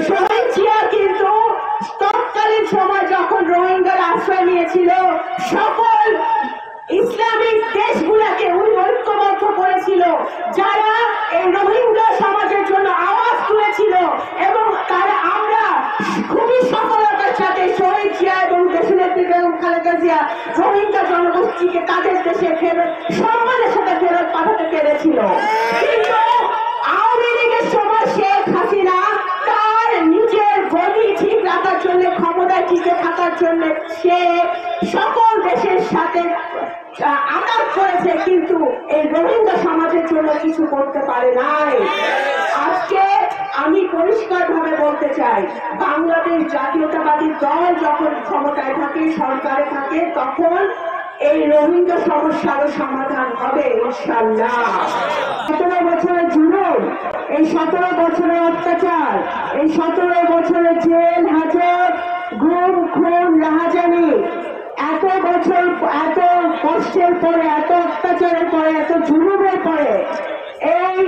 শহীদ জিয়া কিন্তু তৎকালীন সময় যখন রোহিঙ্গার আশ্রয় নিয়েছিল সকল ইসলামিক দেশগুলোকে উনি ঐক্যবদ্ধ করেছিল, যারা এই রোহিঙ্গা সমাজের জন্য আওয়াজ তুলেছিল, এবং তারা আমরা খুবই সফলতার সাথে শহীদ জিয়া এবং দেশনেত্রী বেগম খালেদা জিয়া রোহিঙ্গা জনগোষ্ঠীকে তাদের দেশে ফেরত সম্মানের সাথে ফেরত পাঠাতে পেরেছিল। কিন্তু আওয়ামী লীগের সময় শেখ হাসিনা তার নিজের গদি ঠিক রাখার জন্য, ক্ষমতায় টিকে থাকার জন্য সে সকল দেশের সাথে আঘাত করেছে, কিন্তু এই রোহিঙ্গা সমাজের জন্য কিছু করতে পারে নাই। আজকে আমি পরিষ্কার ভাবে বলতে চাই, বাংলাদেশ জাতীয়তাবাদী দল যখন ক্ষমতায় থাকে, সরকারে থাকে, তখন এই রোহিঙ্গা সমস্যারও সমাধান হবে ইনশাআল্লাহ। 17 বছরের জুলুম, এই 17 বছরের অত্যাচার, এই 17 বছরের জেল হাজত, গুম খুন রাহাজানি, এত বছর এত কষ্টের পরে, এত অত্যাচারের পরে, এত জুলুমের পরে এই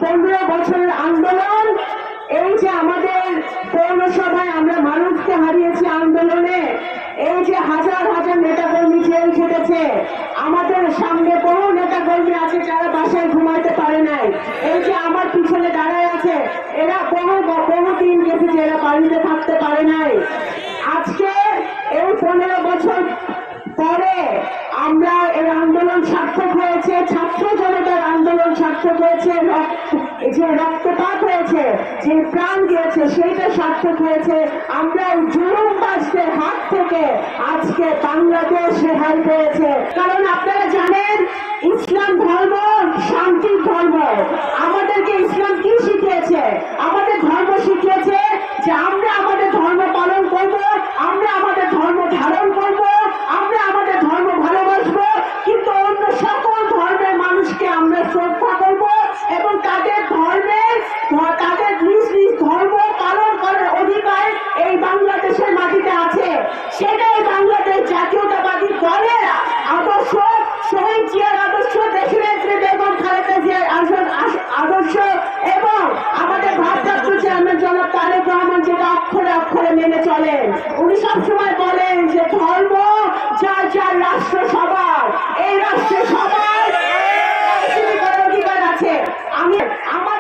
15 বছরের আন্দোলন, এই যে আমাদের পৌরসভায় আমরা মানুষকে হারিয়েছি আন্দোলনে, এই যে হাজার হাজার নেতাকর্মী জেল খেটেছে, আমাদের সামনে বহু নেতাকর্মী আছে যারা বাসায় ঘুমাইতে পারে নাই, এই যে আমার পিছনে দাঁড়ায় আছে এরা বহু দিন গেছে যে এরা বাড়িতে থাকতে পারে নাই। আজকে এই 15 বছর পরে আমরা এই আন্দোলন সার্থক হয়েছে, ছাত্র জনতার আন্দোলন সার্থক হয়েছে, যে রক্তপাত হয়েছে, যে প্রাণ দিয়েছে সেইটা সার্থক হয়েছে। আমরা জুলুমবাজদের হাত থেকে আজকে বাংলাদেশ রেহাই পেয়েছে। কারণ আপনারা জানেন ইসলাম ধর্ম শান্তির ধর্ম। আমাদেরকে ইসলাম কি শিখিয়েছে? আমাদের ধর্ম শিখিয়েছে যে আমরা আমাদের ধর্ম পালন করব, আমরা আমাদের ধর্ম ধারণ করব, আমরা আমাদের ধর্ম ভালোবাসবো, কিন্তু অন্য সকল ধর্মের মানুষকে আমরা শ্রদ্ধা করব এবং তাদের ধর্মের তাদের নিজ নিজ ধর্ম পালন করার অধিকার এই বাংলাদেশের মাটিতে আছে। সেটাই বাংলাদেশ জাতীয়তাবাদী দলের আদর্শ, শহীদ জিয়ার আদর্শ, দেশনেত্রী বেগম খালেদা জিয়ার আদর্শ, এবং আমাদের ভারপ্রাপ্ত চেয়ারম্যান জনাব তারেক রহমান যেটা অক্ষরে অক্ষরে মেনে চলেন। উনি সবসময় বলেন যে ধর্ম যার যার, রাষ্ট্র সবার, এই রাষ্ট্রে সবার অধিকার আছে। আমি আমার